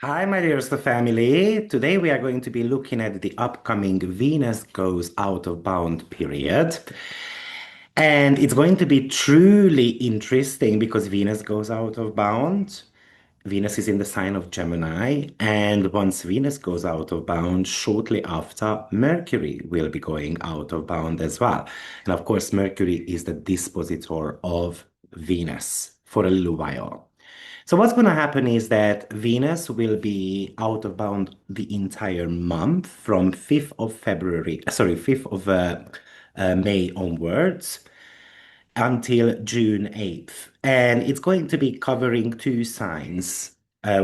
Hi, my dearest family. Today we are going to be looking at the upcoming Venus goes out of bound period. And it's going to be truly interesting because Venus goes out of bound. Venus is in the sign of Gemini. And once Venus goes out of bound, shortly after, Mercury will be going out of bound as well. And of course, Mercury is the dispositor of Venus for a little while. So what's going to happen is that Venus will be out of bound the entire month from 5th of February, sorry, 5th of May onwards until June 8th. And it's going to be covering two signs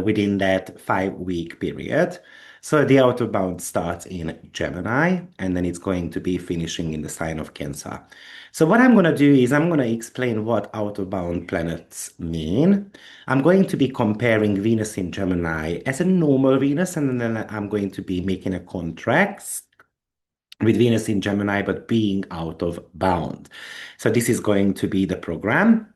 within that 5-week period. So the outer bound starts in Gemini, and then it's going to be finishing in the sign of Cancer. So what I'm going to do is I'm going to explain what outer bound planets mean. I'm going to be comparing Venus in Gemini as a normal Venus, and then I'm going to be making a contrast with Venus in Gemini, but being out of bound. So this is going to be the program.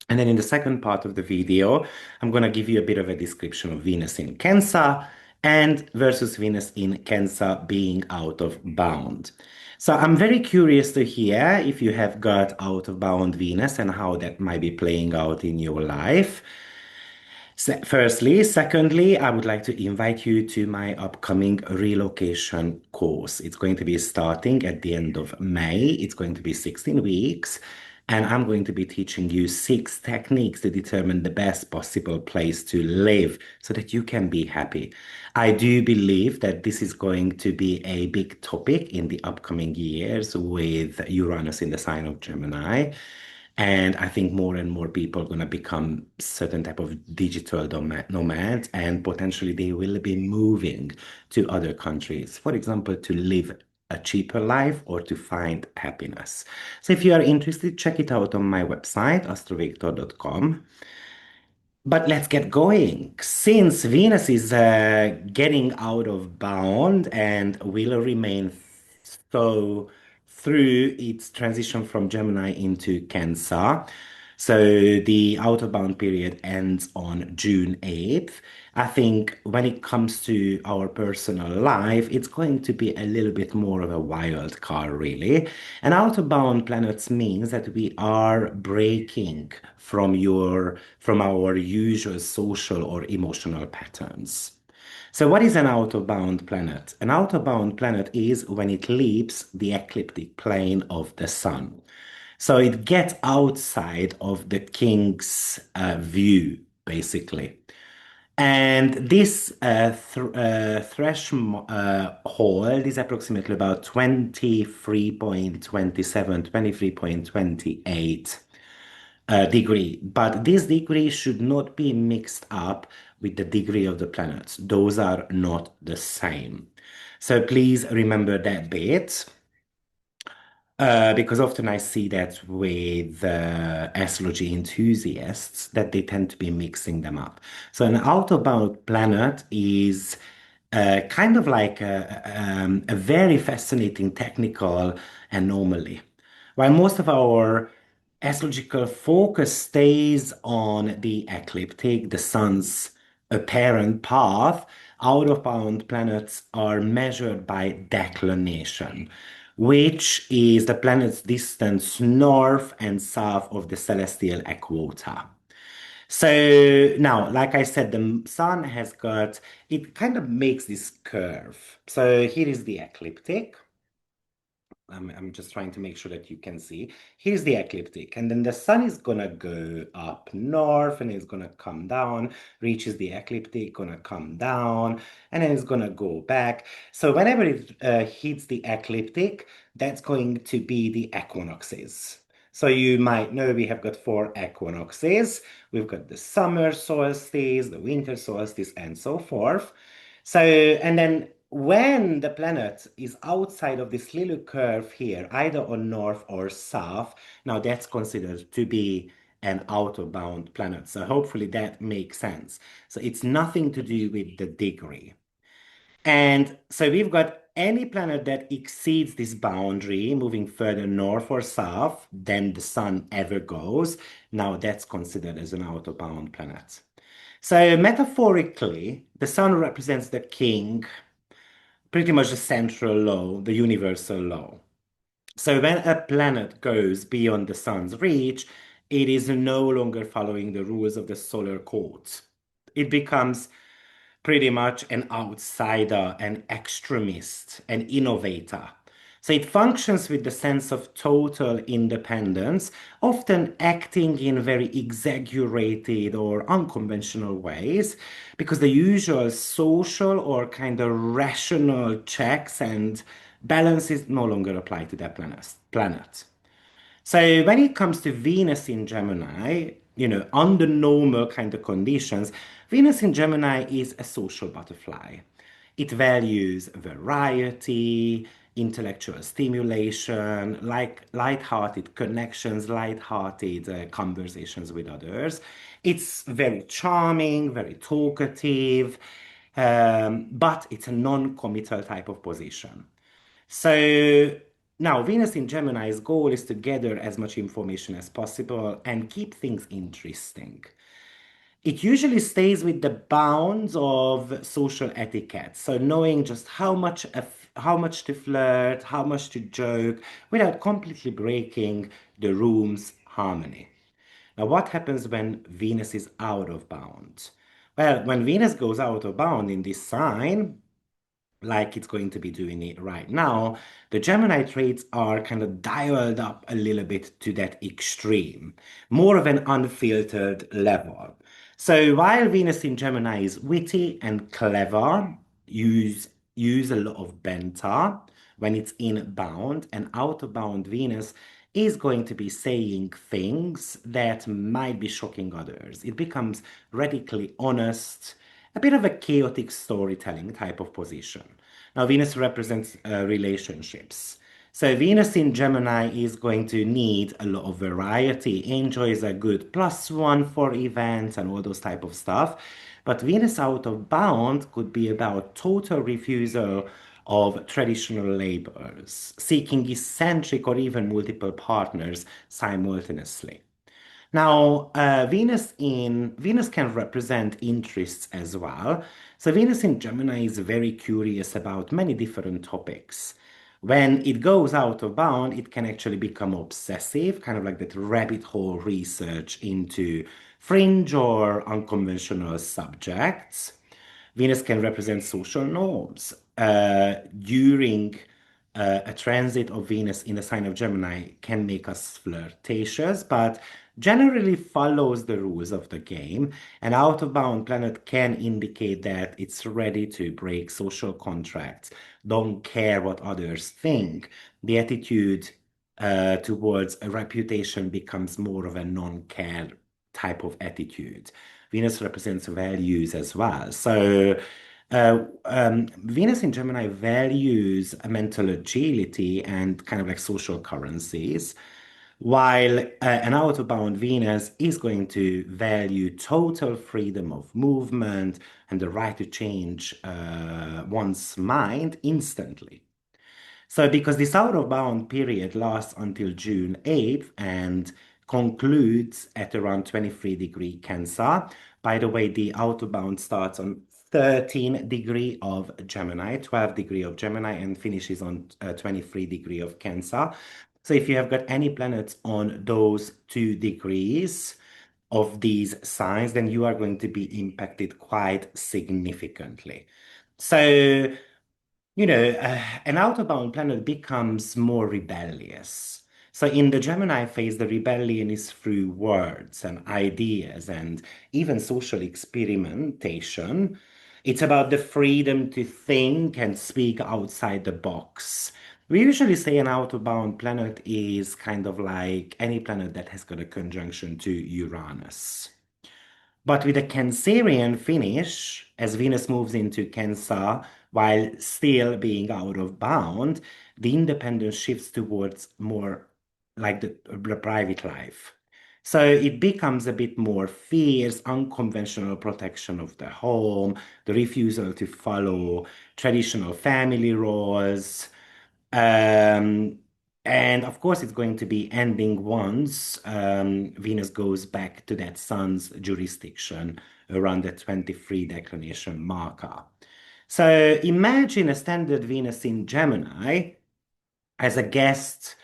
And then in the second part of the video, I'm going to give you a bit of a description of Venus in Cancer and versus Venus in Cancer being out of bound. So I'm very curious to hear if you have got out of bound Venus and how that might be playing out in your life. Firstly, secondly, I would like to invite you to my upcoming relocation course. It's going to be starting at the end of May. It's going to be 16 weeks, and I'm going to be teaching you 6 techniques to determine the best possible place to live so that you can be happy. I do believe that this is going to be a big topic in the upcoming years with Uranus in the sign of Gemini. And I think more and more people are going to become certain type of digital nomads, and potentially they will be moving to other countries, for example, to live a cheaper life or to find happiness. So if you are interested, check it out on my website, AstroViktor.com. But let's get going. Since Venus is getting out of bound and will remain so through its transition from Gemini into Cancer, so the outer bound period ends on June 8th. I think when it comes to our personal life, it's going to be a little bit more of a wild card, really. And outer bound planets means that we are breaking from our usual social or emotional patterns. So what is an outer bound planet? An outer bound planet is when it leaves the ecliptic plane of the sun. So it gets outside of the king's view, basically. And this threshold is approximately about 23.27, 23.28 degree. But this degree should not be mixed up with the degree of the planets. Those are not the same. So please remember that bit. Because often I see that with astrology enthusiasts that they tend to be mixing them up. So an outbound planet is kind of like a very fascinating technical anomaly. While most of our astrological focus stays on the ecliptic, the sun's apparent path, out-of-bound planets are measured by declination, which is the planet's distance north and south of the celestial equator. So now, like I said, the sun has got, it kind of makes this curve. So here is the ecliptic. I'm just trying to make sure that you can see. Here's the ecliptic, and then the sun is gonna go up north and it's gonna come down, reaches the ecliptic, gonna come down, and then it's gonna go back. So whenever it hits the ecliptic, that's going to be the equinoxes. So you might know we have got 4 equinoxes. We've got the summer solstice, the winter solstice, and so forth. So, and then when the planet is outside of this little curve here, either on north or south, now that's considered to be an outer bound planet. So hopefully that makes sense. So it's nothing to do with the degree. And so we've got any planet that exceeds this boundary, moving further north or south than the sun ever goes. Now that's considered as an outer bound planet. So metaphorically, the sun represents the king, pretty much the central law, the universal law. So when a planet goes beyond the sun's reach, it is no longer following the rules of the solar course. It becomes pretty much an outsider, an extremist, an innovator. So it functions with the sense of total independence, often acting in very exaggerated or unconventional ways, because the usual social or kind of rational checks and balances no longer apply to that planet. So when it comes to Venus in Gemini, under normal kind of conditions, Venus in Gemini is a social butterfly. It values variety, intellectual stimulation, like light-hearted connections, light-hearted conversations with others. It's very charming, very talkative, but it's a non-committal type of position. So now Venus in Gemini's goal is to gather as much information as possible and keep things interesting. It usually stays with the bounds of social etiquette, so knowing just how much to flirt, how much to joke, without completely breaking the room's harmony. Now, what happens when Venus is out of bound? Well, when Venus goes out of bound in this sign, like it's going to be doing it right now, the Gemini traits are kind of dialed up a little bit to that extreme, more of an unfiltered level. So while Venus in Gemini is witty and clever, use a lot of banter when it's in bound, and out of bound Venus is going to be saying things that might be shocking others. It becomes radically honest, a bit of a chaotic storytelling type of position. Now, Venus represents relationships. So, Venus in Gemini is going to need a lot of variety, enjoys a good +1 for events and all those type of stuff. But Venus out of bound could be about total refusal of traditional labels, seeking eccentric or even multiple partners simultaneously. Now, Venus can represent interests as well. So Venus in Gemini is very curious about many different topics. When it goes out of bound, it can actually become obsessive, kind of like that rabbit hole research into fringe or unconventional subjects. Venus can represent social norms. During a transit of Venus in the sign of Gemini can make us flirtatious, but generally follows the rules of the game. An out of bound planet can indicate that it's ready to break social contracts, don't care what others think. The attitude towards a reputation becomes more of a non-care type of attitude. Venus represents values as well. So Venus in Gemini values a mental agility and kind of like social currencies, while an out-of-bound Venus is going to value total freedom of movement and the right to change one's mind instantly. So, because this out of bound period lasts until June 8th and concludes at around 23° Cancer. By the way, the out of bound starts on 13° of Gemini, 12° of Gemini, and finishes on 23° of Cancer. So, if you have got any planets on those 2 degrees of these signs, then you are going to be impacted quite significantly. So, an out-of-bound planet becomes more rebellious. So in the Gemini phase, the rebellion is through words and ideas and even social experimentation. It's about the freedom to think and speak outside the box. We usually say an out-of-bound planet is kind of like any planet that has got a conjunction to Uranus. But with a Cancerian finish, as Venus moves into Cancer while still being out of bound, the independence shifts towards more like the private life. So it becomes a bit more fierce, unconventional protection of the home, the refusal to follow traditional family roles. Um, and of course, it's going to be ending once Venus goes back to that sun's jurisdiction around the 23 declination marker. So imagine a standard Venus in Gemini as a guest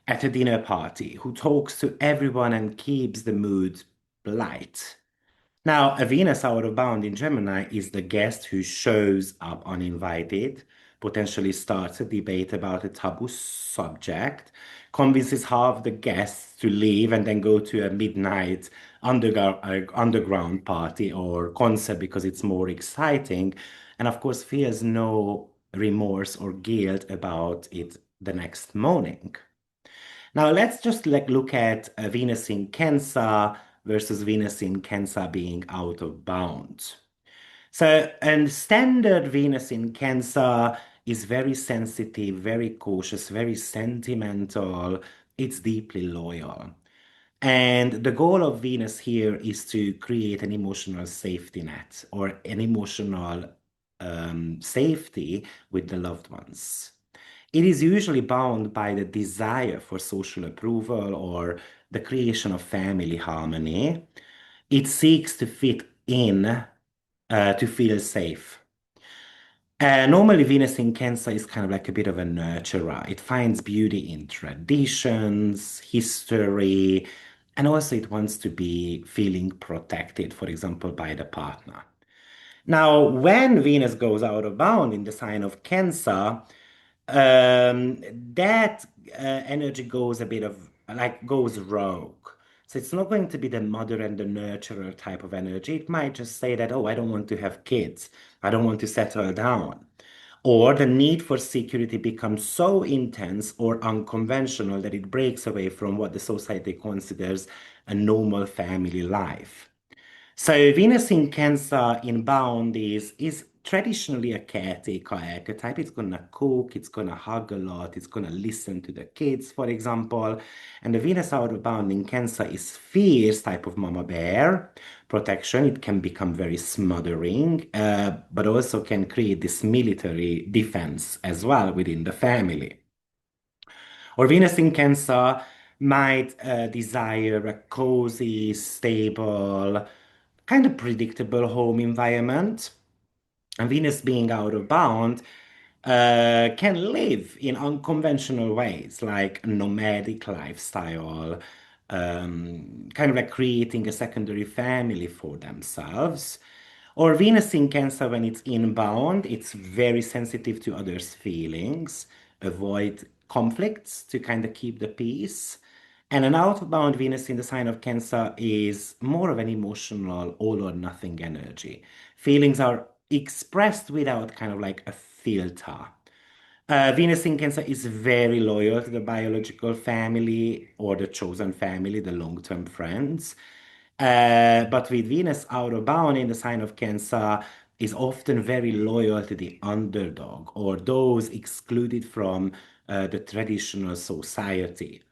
at a dinner party who talks to everyone and keeps the mood light. Now, a Venus out of bound in Gemini is the guest who shows up uninvited, potentially starts a debate about a taboo subject, convinces half the guests to leave and then go to a midnight underground party or concert because it's more exciting, and of course feels no remorse or guilt about it the next morning. Now let's just look at Venus in Cancer versus Venus in Cancer being out of bounds. So, and standard Venus in Cancer is very sensitive, very cautious, very sentimental. It's deeply loyal. And the goal of Venus here is to create an emotional safety net or an emotional safety with the loved ones. It is usually bound by the desire for social approval or the creation of family harmony. It seeks to fit in, to feel safe. Normally, Venus in Cancer is kind of like a bit of a nurturer. It finds beauty in traditions, history, and also it wants to be feeling protected, for example, by the partner. Now, when Venus goes out of bound in the sign of Cancer, that energy goes a bit of like goes rogue. So it's not going to be the mother and the nurturer type of energy. It might just say that, oh, I don't want to have kids. I don't want to settle down. Or the need for security becomes so intense or unconventional that it breaks away from what the society considers a normal family life. So Venus in Cancer in bound is traditionally a caretaker archetype. It's gonna cook, it's gonna hug a lot, it's gonna listen to the kids, for example. And the Venus out of bound in Cancer is fierce type of mama bear protection. It can become very smothering, but also can create this military defense as well within the family. Or Venus in Cancer might desire a cozy, stable, kind of predictable home environment. And Venus being out of bound can live in unconventional ways, like a nomadic lifestyle, kind of like creating a secondary family for themselves. Or Venus in Cancer, when it's inbound, it's very sensitive to others' feelings, avoid conflicts to kind of keep the peace. And an outbound Venus in the sign of Cancer is more of an emotional all or nothing energy. Feelings are expressed without kind of like a filter. Venus in Cancer is very loyal to the biological family or the chosen family, the long-term friends. But with Venus out of bound in the sign of Cancer, is often very loyal to the underdog or those excluded from the traditional society.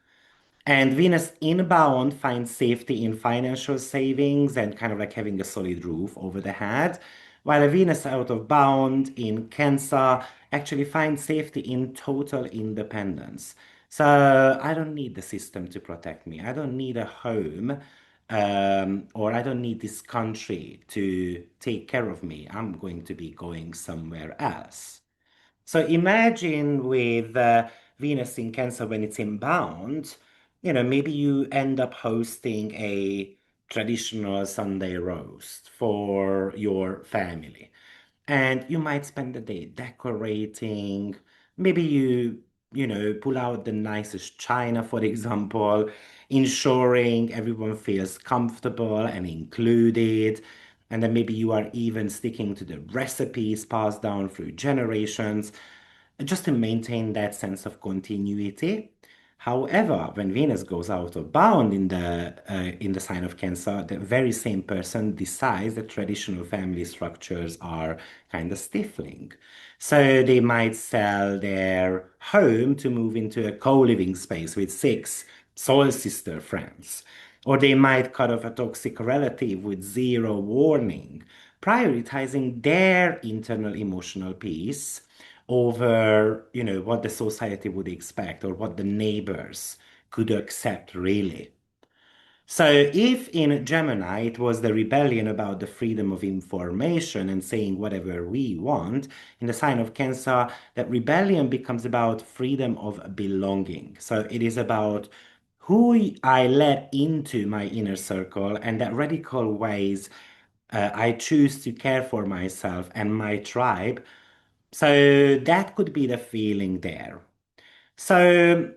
And Venus inbound finds safety in financial savings and kind of like having a solid roof over the head, while a Venus out of bound in Cancer actually finds safety in total independence. So I don't need the system to protect me. I don't need a home, or I don't need this country to take care of me. I'm going to be going somewhere else. So imagine with Venus in Cancer when it's inbound, maybe you end up hosting a traditional Sunday roast for your family. And you might spend the day decorating. Maybe pull out the nicest china, for example, ensuring everyone feels comfortable and included. And then maybe you are even sticking to the recipes passed down through generations just to maintain that sense of continuity. However, when Venus goes out of bound in the sign of Cancer, the very same person decides that traditional family structures are kind of stifling. So they might sell their home to move into a co-living space with six soul sister friends. Or they might cut off a toxic relative with zero warning, prioritizing their internal emotional peace over, what the society would expect or what the neighbors could accept really. So if in Gemini it was the rebellion about the freedom of information and saying whatever we want, in the sign of Cancer, that rebellion becomes about freedom of belonging. So it is about who I let into my inner circle and that radical ways I choose to care for myself and my tribe. So that could be the feeling there. So,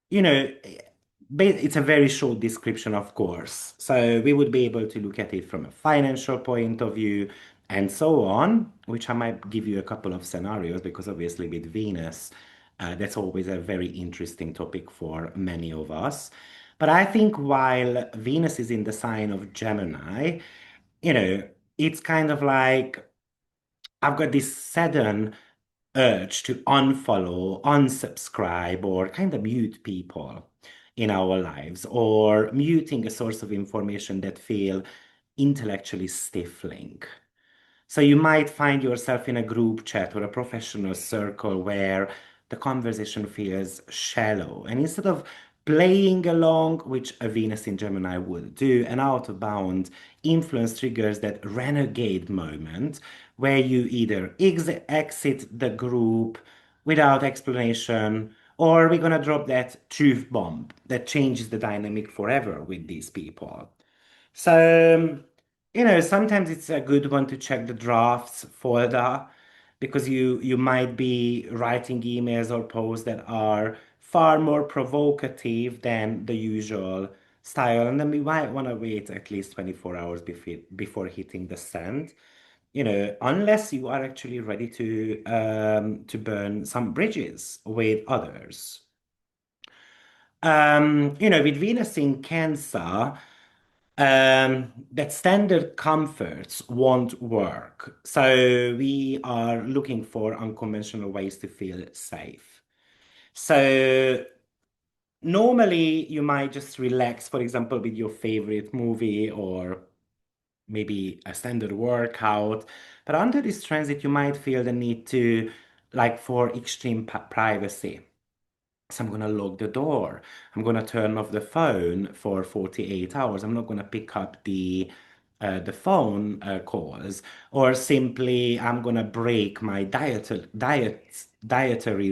you know, it's a very short description, of course. So we would be able to look at it from a financial point of view and so on, which I might give you a couple of scenarios because obviously with Venus, that's always a very interesting topic for many of us. But I think while Venus is in the sign of Gemini, you know, it's kind of like I've got this sudden urge to unfollow, unsubscribe, or kind of mute people in our lives, or muting a source of information that feel intellectually stifling. So you might find yourself in a group chat or a professional circle where the conversation feels shallow. And instead of playing along, which a Venus in Gemini would do, an out of bound influence triggers that renegade moment where you either exit the group without explanation, or we're going to drop that truth bomb that changes the dynamic forever with these people. So, sometimes it's a good one to check the drafts folder because you might be writing emails or posts that are far more provocative than the usual style. And then we might want to wait at least 24 hours before hitting the send, unless you are actually ready to burn some bridges with others. With Venus in Cancer, that standard comforts won't work. So we are looking for unconventional ways to feel safe. So normally you might just relax, for example, with your favorite movie or maybe a standard workout. But under this transit, you might feel the need to, like, for extreme privacy. So I'm gonna lock the door. I'm gonna turn off the phone for 48 hours. I'm not gonna pick up the phone calls, or simply I'm gonna break my dietary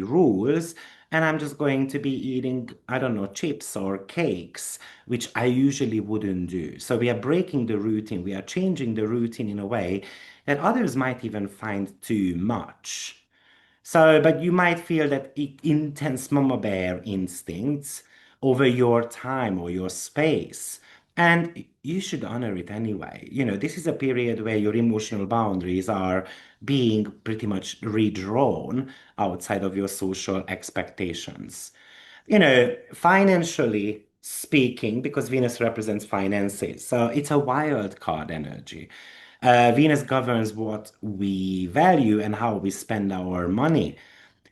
rules, and I'm just going to be eating, I don't know, chips or cakes, which I usually wouldn't do. So we are breaking the routine. We are changing the routine in a way that others might even find too much. So, but you might feel that intense mama bear instincts over your time or your space. And you should honor it anyway. This is a period where your emotional boundaries are being pretty much redrawn outside of your social expectations. Financially speaking, because Venus represents finances, so it's a wild card energy. Venus governs what we value and how we spend our money.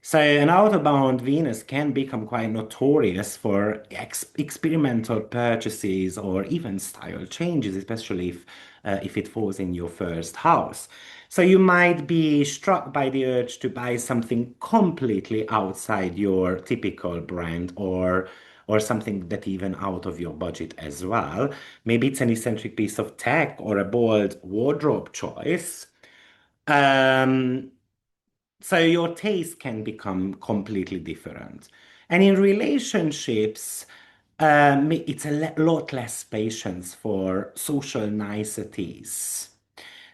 So, an out-of-bound Venus can become quite notorious for experimental purchases or even style changes, especially if it falls in your first house. So, you might be struck by the urge to buy something completely outside your typical brand or something that even out of your budget as well. Maybe it's an eccentric piece of tech or a bold wardrobe choice. Um, so your taste can become completely different. And in relationships, it's a lot less patience for social niceties.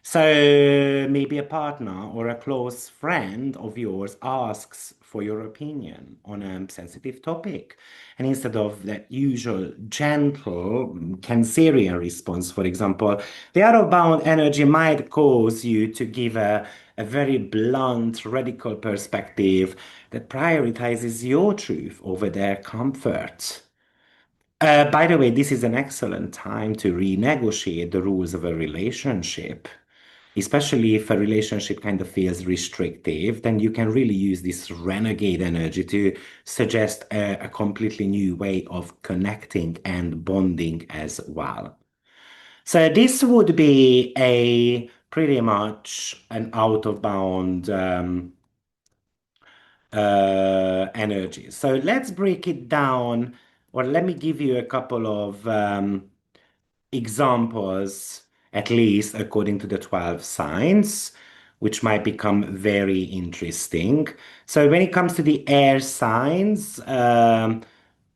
So maybe a partner or a close friend of yours asks for your opinion on a sensitive topic. And instead of that usual gentle Cancerian response, for example, the out-of-bound energy might cause you to give a very blunt, radical perspective that prioritizes your truth over their comfort. By the way, this is an excellent time to renegotiate the rules of a relationship, especially if a relationship kind of feels restrictive, then you can really use this renegade energy to suggest a completely new way of connecting and bonding as well. So this would be a pretty much an out of bound energy. So let's break it down or let me give you a couple of examples, at least according to the 12 signs, which might become very interesting. So when it comes to the air signs,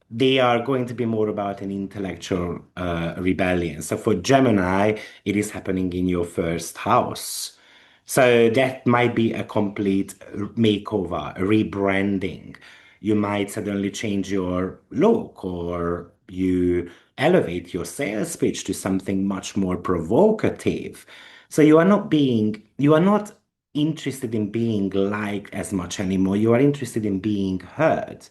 they are going to be more about an intellectual rebellion. So for Gemini, it is happening in your first house. So that might be a complete makeover, a rebranding. You might suddenly change your look, or you elevate your sales pitch to something much more provocative. So you are not interested in being liked as much anymore. You are interested in being heard.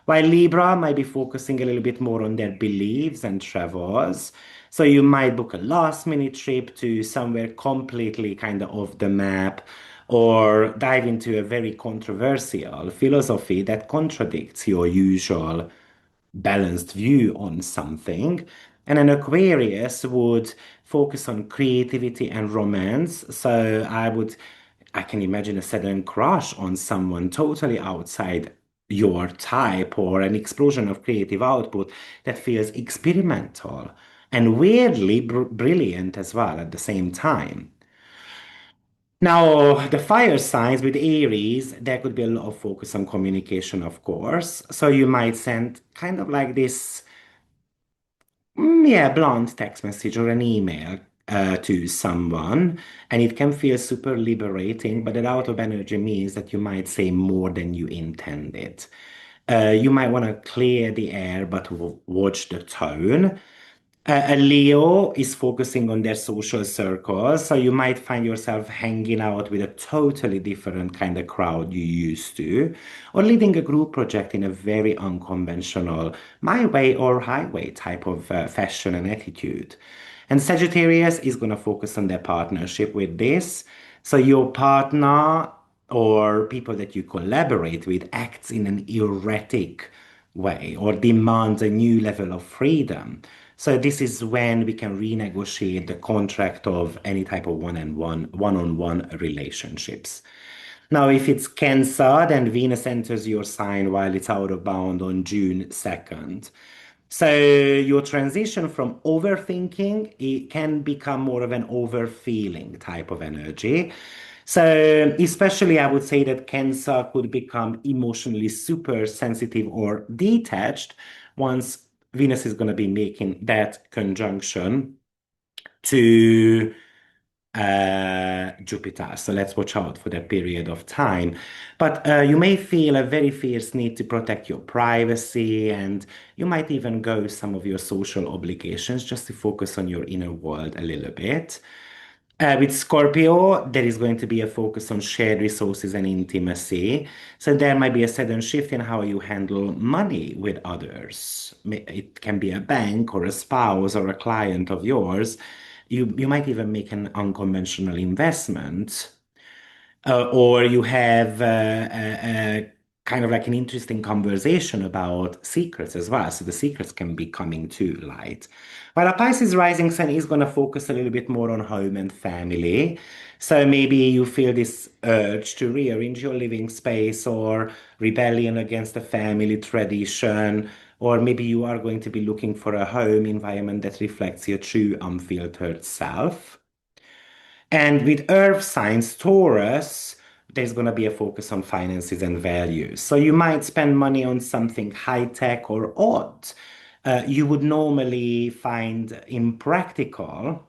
While Libra might be focusing a little bit more on their beliefs and travels. So you might book a last minute trip to somewhere completely kind of off the map, or dive into a very controversial philosophy that contradicts your usual balanced view on something. And an Aquarius would focus on creativity and romance. So I can imagine a sudden crush on someone totally outside your type, or an explosion of creative output that feels experimental and weirdly brilliant as well at the same time. Now, the fire signs with Aries, there could be a lot of focus on communication, of course. So you might send kind of like this, yeah, blunt text message or an email to someone, and it can feel super liberating, but that out of energy means that you might say more than you intended. You might want to clear the air, but watch the tone. A Leo is focusing on their social circles, so you might find yourself hanging out with a totally different kind of crowd you used to, or leading a group project in a very unconventional, my way or highway type of fashion and attitude. And Sagittarius is going to focus on their partnership with this. So your partner or people that you collaborate with acts in an erratic way or demands a new level of freedom. So this is when we can renegotiate the contract of any type of one-on-one relationships. Now, if it's Cancer, then Venus enters your sign while it's out of bound on June 2nd. So your transition from overthinking, it can become more of an overfeeling type of energy. So especially I would say that Cancer could become emotionally super sensitive or detached once Venus is going to be making that conjunction to Jupiter. So let's watch out for that period of time. But you may feel a very fierce need to protect your privacy, and you might even go some of your social obligations just to focus on your inner world a little bit. With Scorpio, there is going to be a focus on shared resources and intimacy. So there might be a sudden shift in how you handle money with others. It can be a bank or a spouse or a client of yours. You might even make an unconventional investment, or you have a kind of like an interesting conversation about secrets as well. So the secrets can be coming to light. While a Pisces rising sun is going to focus a little bit more on home and family. So maybe you feel this urge to rearrange your living space, or rebellion against the family tradition, or maybe you are going to be looking for a home environment that reflects your true unfiltered self. And with earth signs, Taurus, there's going to be a focus on finances and values. So you might spend money on something high tech or odd you would normally find impractical.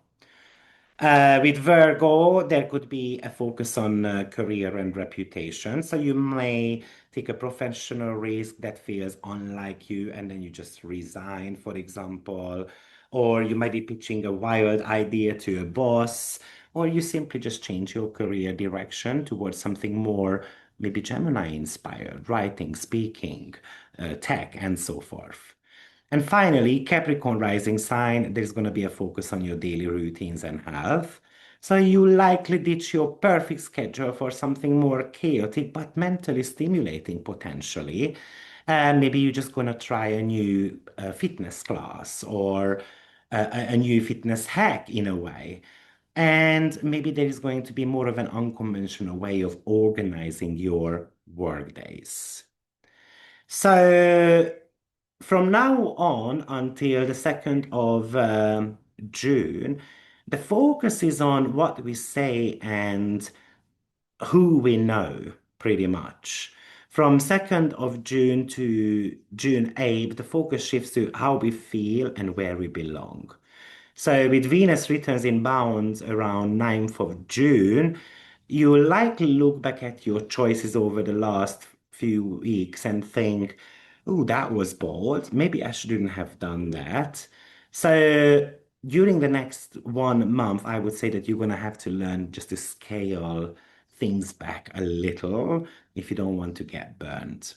With Virgo, there could be a focus on career and reputation. So you may take a professional risk that feels unlike you, and then you just resign, for example. Or you might be pitching a wild idea to a boss, or you simply just change your career direction towards something more maybe Gemini inspired, writing, speaking, tech, and so forth. And finally, Capricorn rising sign, there's going to be a focus on your daily routines and health. So you likely ditch your perfect schedule for something more chaotic but mentally stimulating potentially. And maybe you're just going to try a new fitness class, or a new fitness hack in a way. And maybe there is going to be more of an unconventional way of organizing your work days. So From now on until the 2nd of June, the focus is on what we say and who we know, pretty much. From 2nd of June to June 8th, the focus shifts to how we feel and where we belong. So with Venus returns in bounds around 9th of June, you will likely look back at your choices over the last few weeks and think, oh, that was bold. Maybe I shouldn't have done that. So during the next 1 month, I would say that you're going to have to learn just to scale things back a little if you don't want to get burned.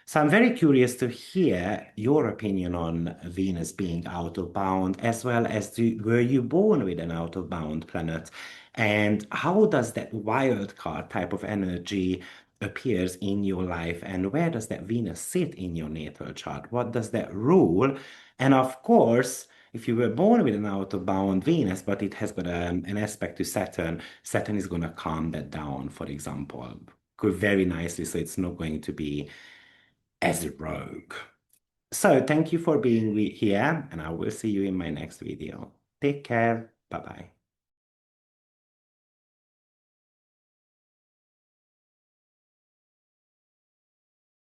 So I'm very curious to hear your opinion on Venus being out of bound, as well as were you born with an out of bound planet? And how does that wild card type of energy appears in your life? And where does that Venus sit in your natal chart? What does that rule? And of course, if you were born with an out of bound Venus, but it has got an aspect to Saturn, Saturn is going to calm that down, for example, very nicely. So it's not going to be as a rogue. So thank you for being here, and I will see you in my next video. Take care. Bye bye.